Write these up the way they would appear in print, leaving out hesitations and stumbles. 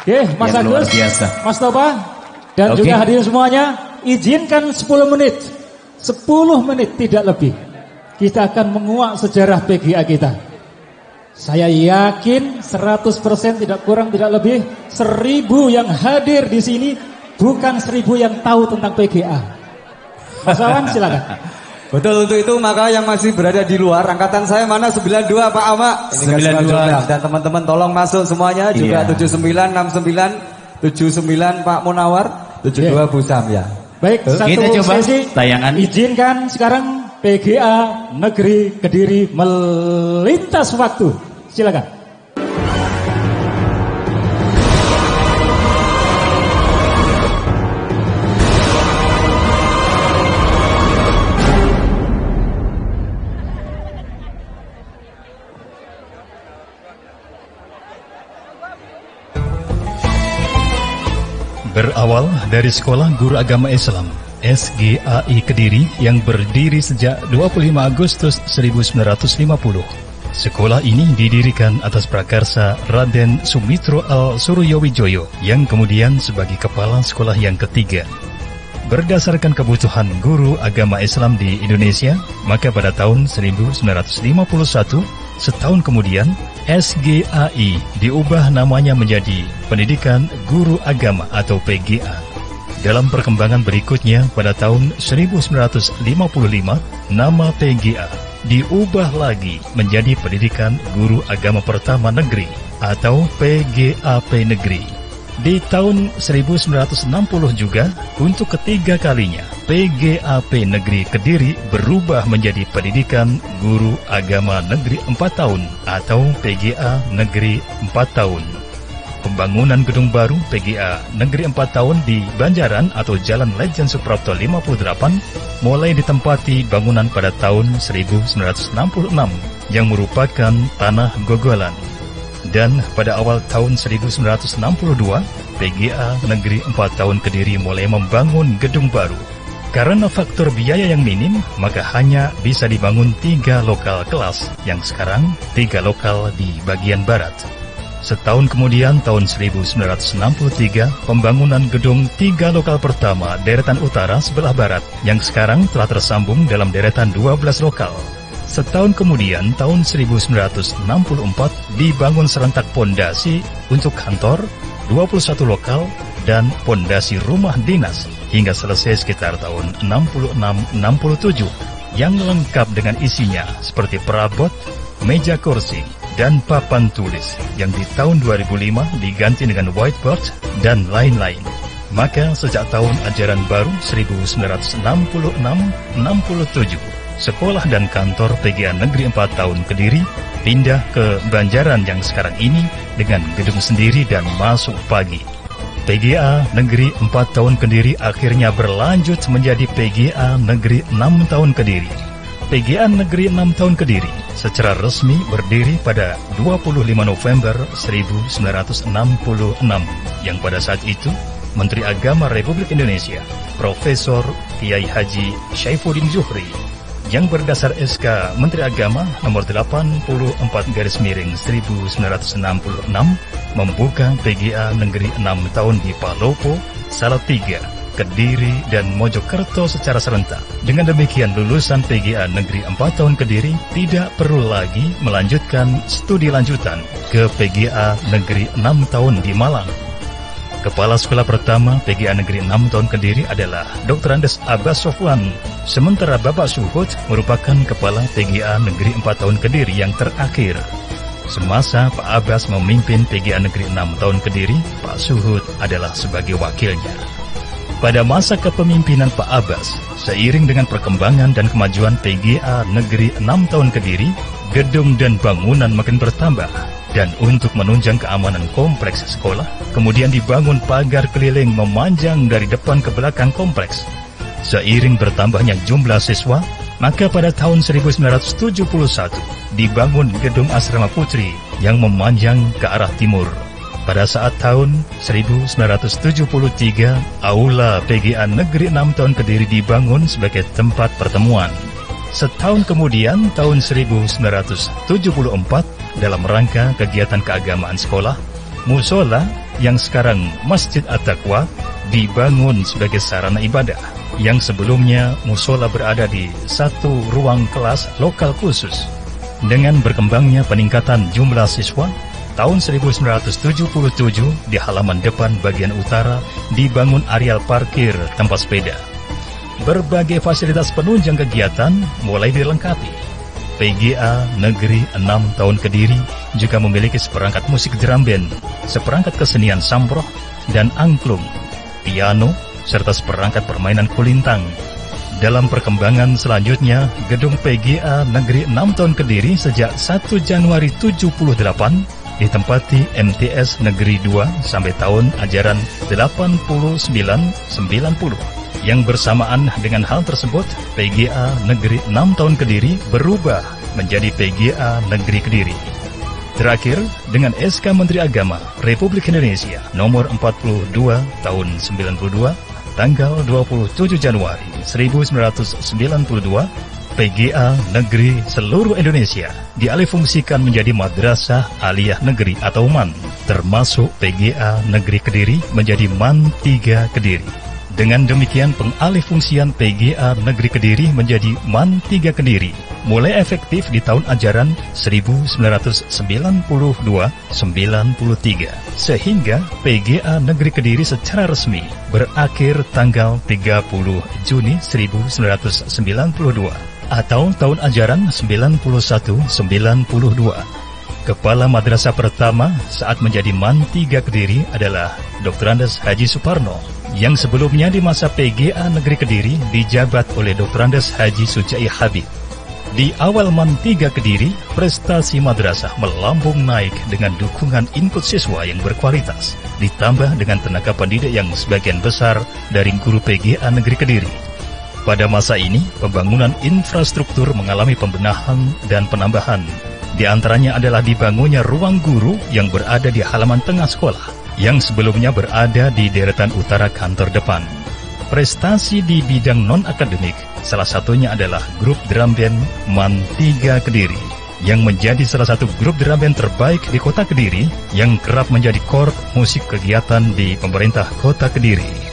Oke, Mas Agus, Mas Topa, dan juga hadirin semuanya, izinkan 10 menit, 10 menit tidak lebih. Kita akan menguak sejarah PGA kita. Saya yakin 100% tidak kurang tidak lebih 1000 yang hadir di sini bukan 1000 yang tahu tentang PGA. Mas Awan silakan. Betul, untuk itu maka yang masih berada di luar, angkatan saya mana 92 Pak Ama? 92. Dan teman-teman tolong masuk semuanya, juga 79, 69, 79 Pak Munawar, 72 Bu Samya. Baik, satu kita coba sesi tayangan. Izinkan sekarang PGA Negeri Kediri melintas waktu. Silakan. Berawal dari Sekolah Guru Agama Islam SGAI Kediri yang berdiri sejak 25 Agustus 1950. Sekolah ini didirikan atas prakarsa Raden Sumitro Al-Suruyowijoyo yang kemudian sebagai kepala sekolah yang ketiga. Berdasarkan kebutuhan guru agama Islam di Indonesia, maka pada tahun 1951, setahun kemudian, SGAI diubah namanya menjadi Pendidikan Guru Agama atau PGA. Dalam perkembangan berikutnya, pada tahun 1955, nama PGA diubah lagi menjadi Pendidikan Guru Agama Pertama Negeri atau PGAP Negeri. Di tahun 1960 juga, untuk ketiga kalinya, PGAP Negeri Kediri berubah menjadi Pendidikan Guru Agama Negeri 4 tahun atau PGA Negeri 4 tahun. Pembangunan gedung baru PGA Negeri 4 tahun di Banjaran atau Jalan Lejen Suprapto 58 mulai ditempati bangunan pada tahun 1966 yang merupakan tanah gogolan. Dan pada awal tahun 1962, PGA Negeri 4 tahun Kediri mulai membangun gedung baru. Karena faktor biaya yang minim, maka hanya bisa dibangun 3 lokal kelas, yang sekarang 3 lokal di bagian barat. Setahun kemudian, tahun 1963, pembangunan gedung 3 lokal pertama deretan utara sebelah barat, yang sekarang telah tersambung dalam deretan 12 lokal. Setahun kemudian, tahun 1964, dibangun serentak pondasi untuk kantor, 21 lokal, dan pondasi rumah dinas, hingga selesai sekitar tahun 66-67, yang lengkap dengan isinya seperti perabot, meja kursi, dan papan tulis, yang di tahun 2005 diganti dengan whiteboard, dan lain-lain. Maka sejak tahun ajaran baru 1966-67, sekolah dan kantor PGA Negeri 4 tahun Kediri pindah ke Banjaran yang sekarang ini dengan gedung sendiri dan masuk pagi. PGA Negeri 4 tahun Kediri akhirnya berlanjut menjadi PGA Negeri 6 tahun Kediri. PGA Negeri 6 tahun Kediri secara resmi berdiri pada 25 November 1966 yang pada saat itu Menteri Agama Republik Indonesia Profesor Kiai Haji Syaifuddin Zuhri yang berdasar SK Menteri Agama nomor 84/1966 membuka PGA Negeri 6 tahun di Palopo, Salatiga, Kediri, dan Mojokerto secara serentak. Dengan demikian, lulusan PGA Negeri 4 tahun Kediri tidak perlu lagi melanjutkan studi lanjutan ke PGA Negeri 6 tahun di Malang. Kepala sekolah pertama PGA Negeri 6 tahun Kediri adalah Dr. Andes Abbas Sofwan, sementara Bapak Suhud merupakan Kepala PGA Negeri 4 tahun Kediri yang terakhir. Semasa Pak Abbas memimpin PGA Negeri 6 tahun Kediri, Pak Suhud adalah sebagai wakilnya. Pada masa kepemimpinan Pak Abbas, seiring dengan perkembangan dan kemajuan PGA Negeri 6 tahun Kediri, gedung dan bangunan makin bertambah. Dan untuk menunjang keamanan kompleks sekolah, kemudian dibangun pagar keliling memanjang dari depan ke belakang kompleks. Seiring bertambahnya jumlah siswa, maka pada tahun 1971 dibangun gedung asrama putri yang memanjang ke arah timur. Pada saat tahun 1973, Aula PGA Negeri 6 tahun Kediri dibangun sebagai tempat pertemuan. Setahun kemudian, tahun 1974, dalam rangka kegiatan keagamaan sekolah, musola yang sekarang Masjid At-Taqwa dibangun sebagai sarana ibadah, yang sebelumnya musola berada di satu ruang kelas lokal khusus. Dengan berkembangnya peningkatan jumlah siswa, tahun 1977 di halaman depan bagian utara dibangun areal parkir tempat sepeda. Berbagai fasilitas penunjang kegiatan mulai dilengkapi. PGA Negeri 6 Tahun Kediri juga memiliki seperangkat musik drum band, seperangkat kesenian samproh dan angklung, piano, serta seperangkat permainan kulintang. Dalam perkembangan selanjutnya, gedung PGA Negeri 6 Tahun Kediri sejak 1 Januari 78 ditempati MTS Negeri 2 sampai tahun ajaran 89-90. Yang bersamaan dengan hal tersebut, PGA Negeri 6 Tahun Kediri berubah menjadi PGA Negeri Kediri. Terakhir, dengan SK Menteri Agama Republik Indonesia nomor 42 tahun 92, tanggal 27 Januari 1992, PGA Negeri seluruh Indonesia dialihfungsikan menjadi Madrasah Aliyah Negeri atau MAN, termasuk PGA Negeri Kediri menjadi MAN 3 Kediri. Dengan demikian, pengalihfungsian PGA Negeri Kediri menjadi MAN 3 Kediri mulai efektif di tahun ajaran 1992-93, sehingga PGA Negeri Kediri secara resmi berakhir tanggal 30 Juni 1992 atau tahun ajaran 91-92. Kepala madrasah pertama saat menjadi MAN 3 Kediri adalah Dr. Andes Haji Suparno, yang sebelumnya di masa PGA Negeri Kediri dijabat oleh Dr. Andes Haji Sujai Habib. Di awal MAN 3 Kediri, prestasi madrasah melambung naik dengan dukungan input siswa yang berkualitas, ditambah dengan tenaga pendidik yang sebagian besar dari guru PGA Negeri Kediri. Pada masa ini, pembangunan infrastruktur mengalami pembenahan dan penambahan. Di antaranya adalah dibangunnya ruang guru yang berada di halaman tengah sekolah, yang sebelumnya berada di deretan utara kantor depan. Prestasi di bidang non-akademik, salah satunya adalah grup drum band MAN 3 Kediri, yang menjadi salah satu grup drum band terbaik di kota Kediri, yang kerap menjadi chord musik kegiatan di pemerintah kota Kediri.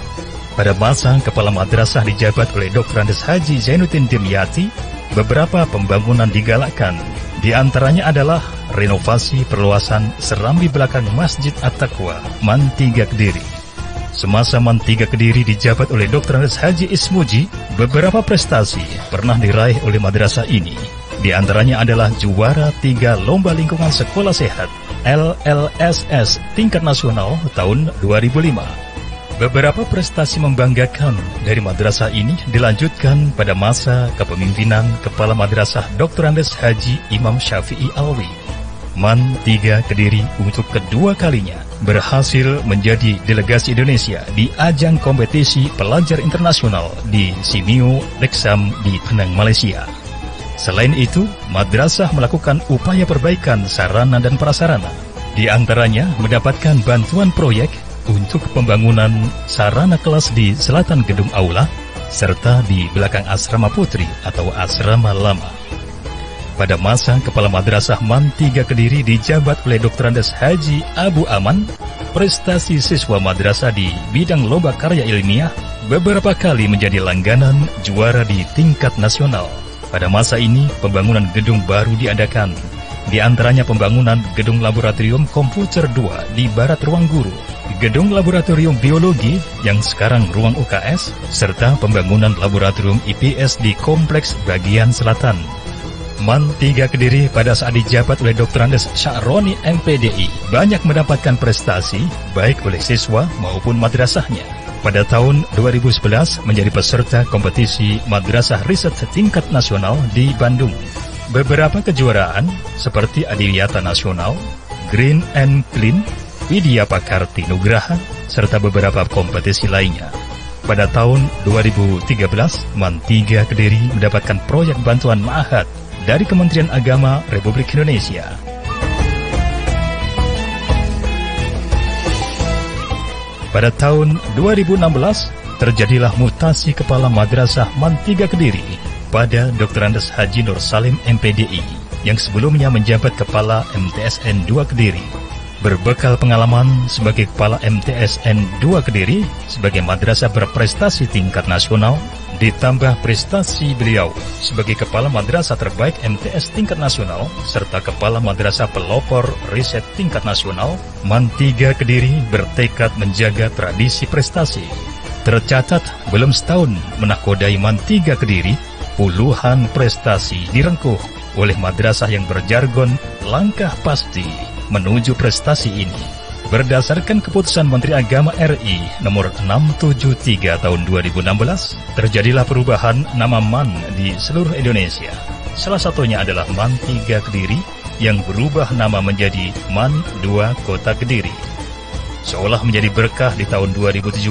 Pada masa kepala madrasah dijabat oleh Dr. Andes Haji Zainuddin Dimyati, beberapa pembangunan digalakkan. Di antaranya adalah renovasi perluasan serambi belakang Masjid At-Taqwa MAN 3 Kediri. Semasa MAN 3 Kediri dijabat oleh Dr. Andes Haji Ismuji, beberapa prestasi pernah diraih oleh madrasah ini. Di antaranya adalah juara 3 Lomba Lingkungan Sekolah Sehat LLSS tingkat nasional tahun 2005. Beberapa prestasi membanggakan dari madrasah ini dilanjutkan pada masa kepemimpinan Kepala Madrasah Dr. Andes Haji Imam Syafi'i Alwi. MAN 3 Kediri untuk kedua kalinya berhasil menjadi delegasi Indonesia di ajang kompetisi pelajar internasional di Simeo Lexam di Penang, Malaysia. Selain itu, madrasah melakukan upaya perbaikan sarana dan prasarana. Di antaranya mendapatkan bantuan proyek untuk pembangunan sarana kelas di selatan gedung aula, serta di belakang asrama putri atau asrama lama. Pada masa Kepala Madrasah MAN 3 Kediri dijabat oleh Dr. Andes Haji Abu Aman, prestasi siswa madrasah di bidang lomba karya ilmiah beberapa kali menjadi langganan juara di tingkat nasional. Pada masa ini, pembangunan gedung baru diadakan. Di antaranya pembangunan Gedung Laboratorium Komputer 2 di Barat Ruang Guru, Gedung Laboratorium Biologi yang sekarang Ruang UKS, serta pembangunan Laboratorium IPS di Kompleks Bagian Selatan. MAN 3 Kediri pada saat dijabat oleh Dr. Andes Sya'roni MPDI banyak mendapatkan prestasi baik oleh siswa maupun madrasahnya. Pada tahun 2011 menjadi peserta kompetisi Madrasah Riset tingkat nasional di Bandung. Beberapa kejuaraan seperti Adiwiyata Nasional, Green and Clean, Widya Pakarti Nugraha, serta beberapa kompetisi lainnya. Pada tahun 2013, MAN 3 Kediri mendapatkan proyek bantuan ma'had dari Kementerian Agama Republik Indonesia. Pada tahun 2016, terjadilah mutasi Kepala Madrasah MAN 3 Kediri pada Dr. Andes Haji Nur Salim MPDI, yang sebelumnya menjabat Kepala MTSN 2 Kediri. Berbekal pengalaman sebagai Kepala MTSN 2 Kediri sebagai madrasah berprestasi tingkat nasional, ditambah prestasi beliau sebagai Kepala Madrasah Terbaik MTS tingkat nasional serta Kepala Madrasah Pelopor Riset tingkat nasional, MAN 3 Kediri bertekad menjaga tradisi prestasi. Tercatat belum setahun menakodai MAN 3 Kediri, puluhan prestasi direngkuh oleh madrasah yang berjargon langkah pasti menuju prestasi ini. Berdasarkan keputusan Menteri Agama RI nomor 673 tahun 2016, terjadilah perubahan nama MAN di seluruh Indonesia. Salah satunya adalah MAN 3 Kediri yang berubah nama menjadi MAN 2 Kota Kediri. Seolah menjadi berkah di tahun 2017,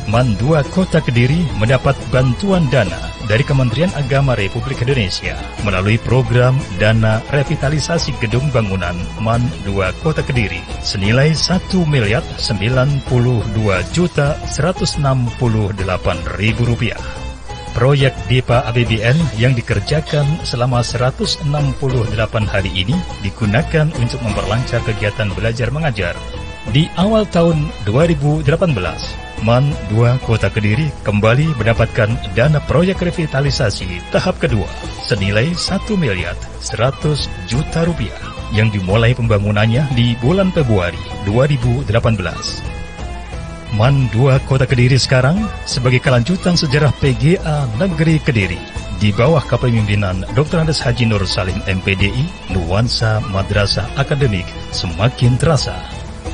MAN 2 Kota Kediri mendapat bantuan dana dari Kementerian Agama Republik Indonesia melalui program Dana Revitalisasi Gedung Bangunan MAN 2 Kota Kediri senilai Rp1.092.168.000. Proyek DIPA APBN yang dikerjakan selama 168 hari ini digunakan untuk memperlancar kegiatan belajar mengajar. Di awal tahun 2018, MAN 2 Kota Kediri kembali mendapatkan dana proyek revitalisasi tahap kedua senilai Rp1.100.000.000 yang dimulai pembangunannya di bulan Februari 2018. MAN 2 Kota Kediri sekarang sebagai kelanjutan sejarah PGA Negeri Kediri di bawah kepemimpinan Dr. Andes Haji Nur Salim MPDI, nuansa madrasah akademik semakin terasa.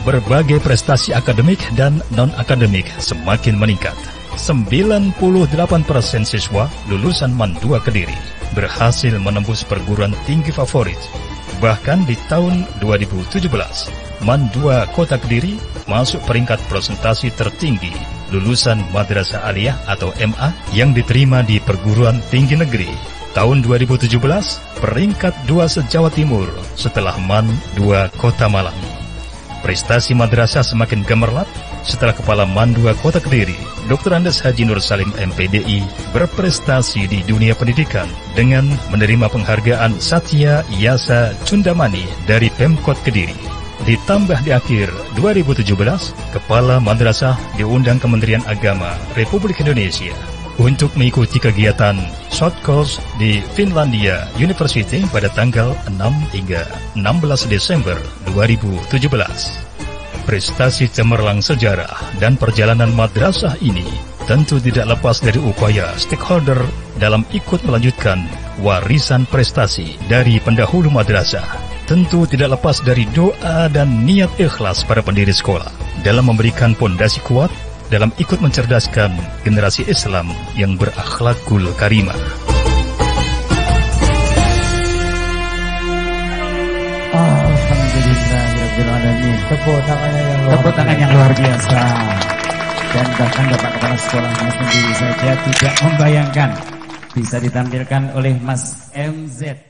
Berbagai prestasi akademik dan non-akademik semakin meningkat. 98% siswa lulusan MAN 2 Kediri berhasil menembus perguruan tinggi favorit. Bahkan di tahun 2017, MAN 2 Kota Kediri masuk peringkat presentasi tertinggi lulusan Madrasah Aliyah atau MA yang diterima di perguruan tinggi negeri. Tahun 2017, peringkat 2 se-Jawa Timur setelah MAN 2 Kota Malang. Prestasi madrasah semakin gemerlap setelah Kepala MAN 2 Kota Kediri, Dr. Andes Haji Nur Salim MPDI, berprestasi di dunia pendidikan dengan menerima penghargaan Satya Yasa Cundamani dari Pemkot Kediri. Ditambah di akhir 2017, Kepala Madrasah diundang Kementerian Agama Republik Indonesia untuk mengikuti kegiatan short course di Finlandia University pada tanggal 6 hingga 16 Desember 2017. Prestasi cemerlang sejarah dan perjalanan madrasah ini tentu tidak lepas dari upaya stakeholder dalam ikut melanjutkan warisan prestasi dari pendahulu madrasah. Tentu tidak lepas dari doa dan niat ikhlas para pendiri sekolah dalam memberikan pondasi kuat dalam ikut mencerdaskan generasi Islam yang berakhlakul karimah. Alhamdulillahirrahmanirrahim. Tepuk tangan yang luar biasa. Dan bahkan Bapak Kepala Sekolah sendiri saja tidak membayangkan bisa ditampilkan oleh Mas MZ.